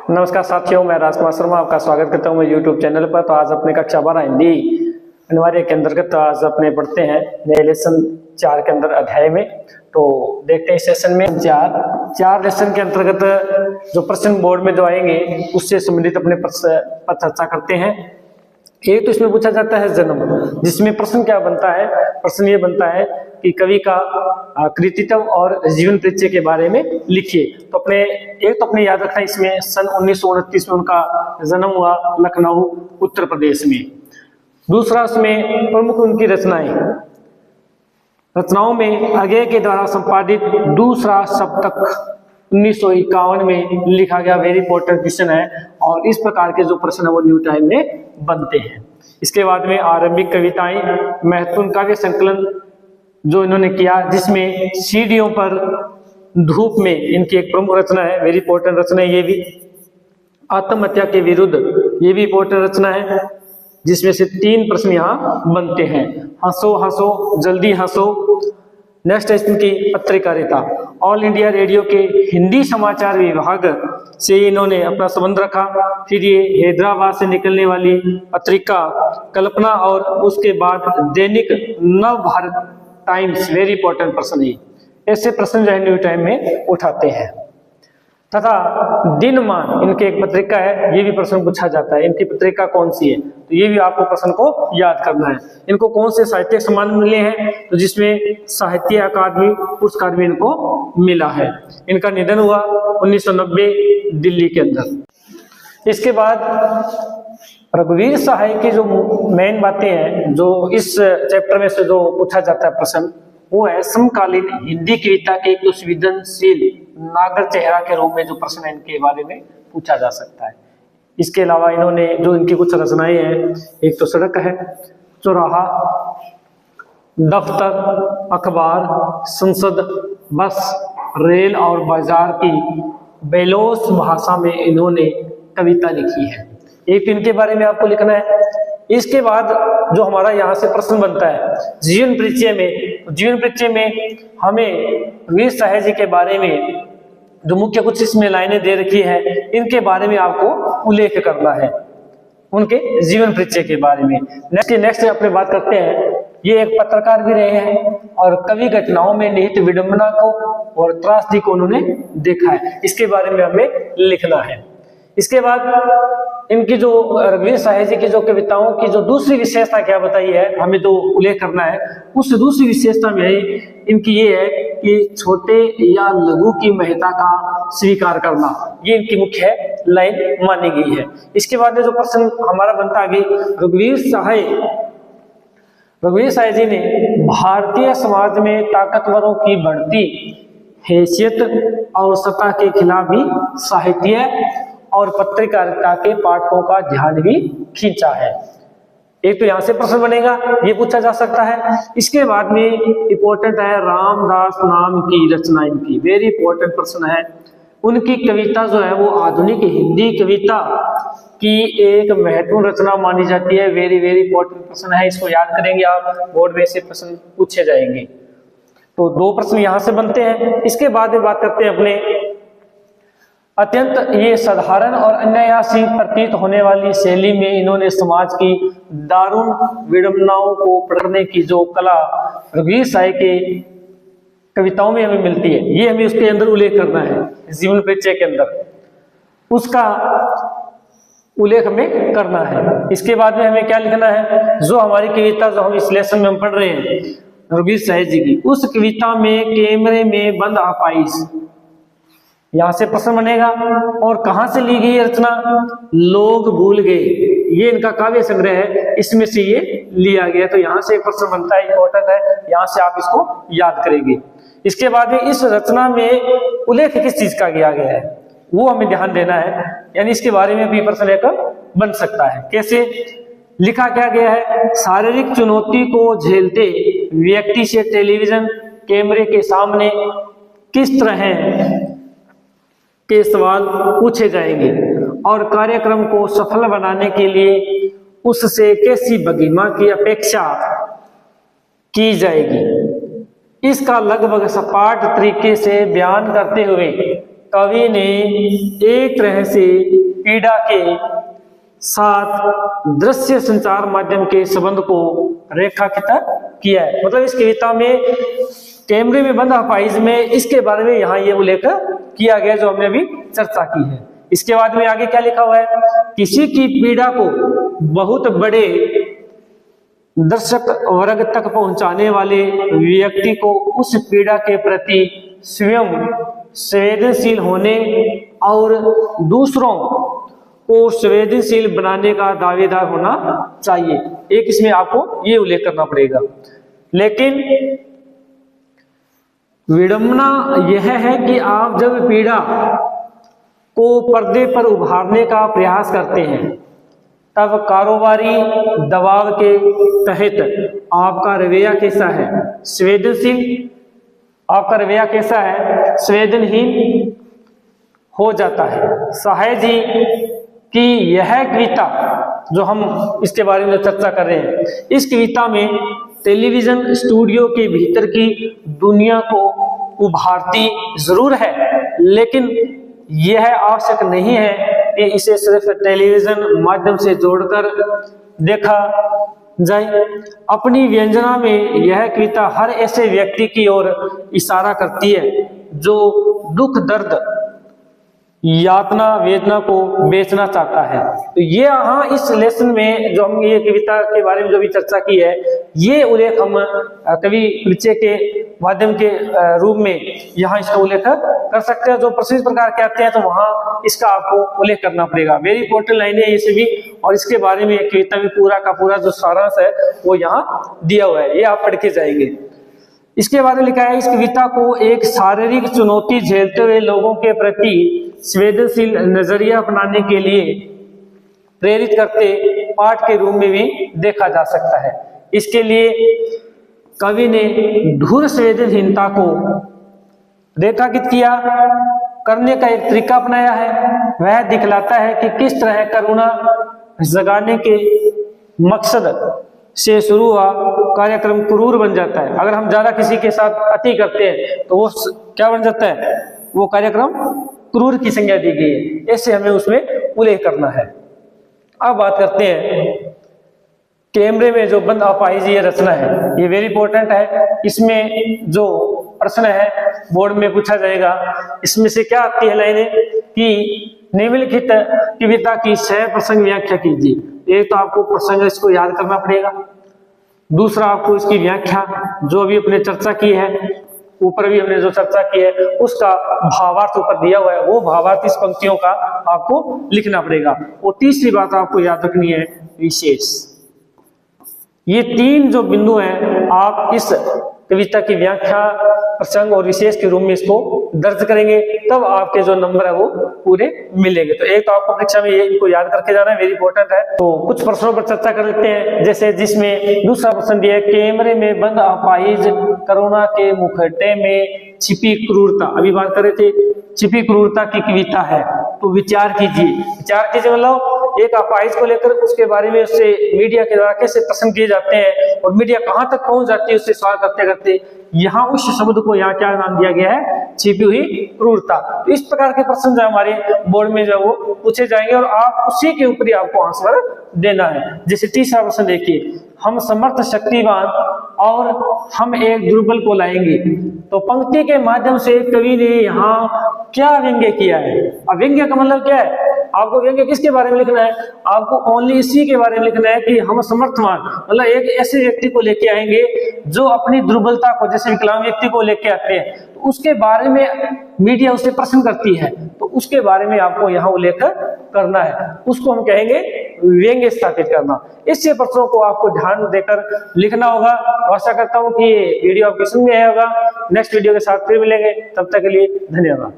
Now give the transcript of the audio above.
नमस्कार साथियों, मैं राजकुमार शर्मा आपका स्वागत करता हूं मैं YouTube चैनल पर। तो आज अपने कक्षा 12 हिंदी अनिवार्य के अंतर्गत तो आज अपने पढ़ते हैं नए लेसन 4 के अंदर अध्याय में। तो देखते हैं इस सेशन में चार लेसन के अंतर्गत जो प्रश्न बोर्ड में जो आएंगे उससे संबंधित अपने प्रश्न पर चर्चा करते हैं। एक तो इसमें पूछा जाता है जन्म, जिसमें प्रश्न क्या बनता है, प्रश्न ये बनता है कि कवि का कृतित्व और जीवन परिचय के बारे में लिखिए। तो अपने याद रखना, इसमें सन 1929 में उनका जन्म हुआ लखनऊ उत्तर प्रदेश में। दूसरा उसमें प्रमुख उनकी रचनाओं में अज्ञे के द्वारा संपादित दूसरा सप्तक 1951 में लिखा गया वेरी इंपॉर्टेंट क्वेश्चन है, और इस प्रकार के जो प्रश्न है वो न्यू टाइम में बनते हैं। इसके बाद में आरंभिक कविताएं, महत्वपूर्ण काव्य संकलन जो इन्होंने किया, जिसमें सीढ़ियों पर धूप में इनकी एक प्रमुख रचना है, वेरी इंपॉर्टेंट रचना है ये भी। आत्महत्या के विरुद्ध ये भी इंपॉर्टेंट रचना है, जिसमें से 3 प्रश्न यहाँ बनते हैं। हंसो हंसो जल्दी हंसो। नेक्स्ट है इनकी पत्रकारिता, ऑल इंडिया रेडियो के हिंदी समाचार विभाग से इन्होंने अपना संबंध रखा। फिर ये हैदराबाद से निकलने वाली पत्रिका कल्पना और उसके बाद दैनिक नव भारत टाइम्स, वेरी इंपॉर्टेंट प्रश्न है। ऐसे प्रश्न जो है न्यू टाइम में उठाते हैं। तथा दिनमान इनके एक पत्रिका है, ये भी प्रश्न पूछा जाता है, इनकी पत्रिका कौन सी है, तो ये भी आपको प्रश्न को याद करना है। इनको कौन से साहित्य सम्मान मिले हैं, तो जिसमें साहित्य अकादमी पुरस्कार भी इनको मिला है। इनका निधन हुआ 1990 दिल्ली के अंदर। इसके बाद रघुवीर सहाय की जो मेन बातें हैं, जो इस चैप्टर में से जो पूछा जाता है प्रश्न, वो है समकालीन हिंदी कविता के एक संवेदनशील नागर चेहरा के रूप में जो प्रश्न है इनके बारे में पूछा जा सकता है। इसके अलावा इन्होंने जो इनकी कुछ रचनाएं हैं, एक तो सड़क है, चौराहा, दफ्तर, अखबार, संसद, बस, रेल और बाजार की बेलोस भाषा में इन्होंने कविता लिखी है। एक इनके बारे में आपको लिखना है। इसके बाद जो हमारा यहाँ से प्रश्न बनता है जीवन परिचय में हमें वीर साहे जी के बारे में जो मुख्य कुछ इसमें लाइनें दे रखी है, इनके बारे में आपको उल्लेख करना है, उनके जीवन परिचय के बारे में। नेक्स्ट अपने बात करते हैं, ये एक पत्रकार भी रहे हैं और कवि घटनाओं में निहित विडंबना को और त्रासदी को उन्होंने देखा है, इसके बारे में हमें लिखना है। इसके बाद इनकी जो रघुवीर साहे जी की जो कविताओं की जो दूसरी विशेषता क्या बताई है, हमें जो उल्लेख करना है, उस दूसरी विशेषता में इनकी ये है कि छोटे या लघु की महत्ता का स्वीकार करना, ये इनकी मुख्य लाइन मानी गई है। इसके बाद में जो प्रश्न हमारा बनता आगे, रघुवीर साहे जी ने भारतीय समाज में ताकतवरों की बढ़ती हैसियत और सत्ता के खिलाफ भी साहित्य और पत्रकारिता के पाठकों का ध्यान भी खींचा है। एक तो यहां से प्रश्न बनेगा, ये पूछा जा सकता है। इसके बाद में इंपॉर्टेंट है रामदास नाम की रचना, इनकी वेरी इंपॉर्टेंट प्रश्न है। उनकी कविता जो है वो आधुनिक हिंदी कविता की एक महत्वपूर्ण रचना मानी जाती है। वेरी वेरी इंपॉर्टेंट प्रश्न है, इसको याद करेंगे आप, बोर्ड में से प्रश्न पूछे जाएंगे। तो 2 प्रश्न यहां से बनते हैं। इसके बाद में बात करते हैं अपने अत्यंत ये साधारण और अनायासी प्रतीत होने वाली शैली में इन्होंने समाज की दारुण विडंबनाओं को पढ़ने की जो कला रघुवीर साहे के कविताओं में हमें मिलती है, ये हमें उसके अंदर उल्लेख करना है। जीवन परिचय के अंदर उसका उल्लेख हमें करना है। इसके बाद में हमें क्या लिखना है, जो हमारी कविता जो हम इस लेसन में हम पढ़ रहे हैं रघुवीर साहे जी की, उस कविता में कैमरे में बंद आपाइश, यहां से प्रश्न बनेगा। और कहां से ली गई रचना, लोग भूल गए, ये इनका काव्य संग्रह है, इसमें से ये लिया गया। तो यहां से एक प्रश्न बनता है, इंपॉर्टेंट है, यहां से आप इसको याद करेंगे। इसके बाद में इस रचना में उल्लेख किस चीज का किया गया है वो हमें ध्यान देना है, यानी इसके बारे में भी प्रश्न लेकर बन सकता है। कैसे लिखा क्या गया है, शारीरिक चुनौती को झेलते व्यक्ति से टेलीविजन कैमरे के सामने किस तरह के सवाल पूछे जाएंगे और कार्यक्रम को सफल बनाने के लिए उससे कैसी भंगिमा की अपेक्षा की जाएगी। इसका लगभग सपाट तरीके से बयान करते हुए कवि ने एक तरह से पीड़ा के साथ दृश्य संचार माध्यम के संबंध को रेखांकित किया है। मतलब इस कविता में कैमरे में बंद अपाहिज में इसके बारे में यहाँ ये उल्लेख किया गया जो हमने अभी चर्चा की है। इसके बाद में आगे क्या लिखा हुआ है, किसी की पीड़ा को बहुत बड़े दर्शक वर्ग तक पहुंचाने वाले व्यक्ति को उस पीड़ा के प्रति स्वयं संवेदनशील होने और दूसरों को संवेदनशील बनाने का दावेदार होना चाहिए। एक इसमें आपको ये उल्लेख करना पड़ेगा। लेकिन विडंबना यह है कि आप जब पीड़ा को पर्दे पर उभारने का प्रयास करते हैं तब कारोबारी दबाव के तहत आपका रवैया कैसा है, संवेदनशील, आपका रवैया कैसा है, संवेदनहीन हो जाता है। शायद ही कि यह कविता जो हम इसके बारे में चर्चा कर रहे हैं, इस कविता में टेलीविजन स्टूडियो के भीतर की दुनिया को उभारती जरूर है, लेकिन यह आवश्यक नहीं है कि इसे सिर्फ टेलीविजन माध्यम से जोड़कर देखा जाए। अपनी व्यंजना में यह कविता हर ऐसे व्यक्ति की ओर इशारा करती है जो दुख, दर्द, यातना, वेदना को बेचना चाहता है। तो ये यहाँ इस लेसन में जो हम ये कविता के बारे में जो भी चर्चा की है, ये उल्लेख हम कवि परिचय के माध्यम के रूप में यहाँ इसका उल्लेख कर सकते हैं। जो प्रसिद्ध प्रकार के आते हैं तो वहाँ इसका आपको उल्लेख करना पड़ेगा। वेरी इंपॉर्टेंट लाइन है ये सभी, और इसके बारे में कविता में पूरा का पूरा जो सारांश है वो यहाँ दिया हुआ है, ये आप पढ़ के जाएंगे। इसके बाद में लिखा है, इस कविता को एक शारीरिक चुनौती झेलते हुए लोगों के प्रति संवेदनशील नजरिया अपनाने के लिए प्रेरित करते पाठ के रूप में भी देखा जा सकता है। इसके लिए कवि ने धूर संवेदनहीनता को रेखांकित किया करने का एक तरीका अपनाया है। वह दिखलाता है कि किस तरह करुणा जगाने के मकसद से शुरू हुआ कार्यक्रम क्रूर बन जाता है। अगर हम ज्यादा किसी के साथ अति करते हैं तो वो क्या बन जाता है, वो कार्यक्रम क्रूर की संज्ञा दी गई है। ऐसे हमें उसमें उल्लेख करना है। अब बात करते हैं कैमरे में जो बंद अपाहिज ये रचना है, ये वेरी इंपॉर्टेंट है। इसमें जो प्रश्न है बोर्ड में पूछा जाएगा, इसमें से क्या आती है लाइनें कि निम्नलिखित कविता की सह प्रसंग व्याख्या कीजिए। एक तो आपको प्रसंग इसको याद करना पड़ेगा, दूसरा आपको इसकी व्याख्या जो अभी अपने चर्चा की है, ऊपर भी हमने जो चर्चा की है उसका भावार्थ ऊपर दिया हुआ है, वो भावार्थ इस पंक्तियों का आपको लिखना पड़ेगा। और तीसरी बात आपको याद रखनी है विशेष। ये तीन जो बिंदु हैं आप इस कविता की व्याख्या, प्रसंग और विशेष के रूप में इसको दर्ज करेंगे, तब आपके जो नंबर है वो पूरे मिलेंगे। तो एक तो आपको परीक्षा में ये इनको याद करके जाना है, वेरी इंपॉर्टेंट है। तो कुछ प्रश्नों पर चर्चा कर लेते हैं, जैसे जिसमें दूसरा प्रश्न दिया है, कैमरे में बंद अपाहिज करुणा के मुखौटे में छिपी क्रूरता। अभी बात कर रहे थे छिपी क्रूरता की कविता है, तो विचार कीजिए। विचार कीजिए मतलब एक अपाहिज को लेकर उसके बारे में उससे मीडिया के द्वारा कैसे प्रश्न किए जाते हैं और मीडिया कहां तक पहुंच जाती है उससे सवाल करते करते, यहाँ उस शब्द को यहाँ क्या नाम दिया गया है, छिपी हुई क्रूरता। तो इस प्रकार के प्रश्न जो हमारे बोर्ड में जो वो पूछे जाएंगे और आप उसी के ऊपर ही आपको आंसर देना है। जैसे तीसरा प्रश्न देखिए, हम समर्थ शक्तिवान और हम एक दुर्बल को लाएंगे। तो पंक्ति के माध्यम से कवि ने यहाँ क्या व्यंग्य किया है। अब व्यंग्य का मतलब क्या है, आपको व्यंग्य किसके बारे में लिखना है, आपको ओनली इसी के बारे में लिखना है कि हम समर्थवान मतलब एक ऐसे व्यक्ति को लेके आएंगे जो अपनी दुर्बलता को, जैसे विकलांग व्यक्ति को लेके आते हैं, तो उसके बारे में मीडिया उसे प्रश्न करती है, तो उसके बारे में आपको यहाँ उल्लेख करना है, उसको हम कहेंगे व्यंग्य स्थापित करना। इससे प्रश्नों को आपको ध्यान देकर लिखना होगा। आशा करता हूँ कि ये वीडियो आपको समझ में आया होगा। नेक्स्ट वीडियो के साथ फिर मिलेंगे, तब तक के लिए धन्यवाद।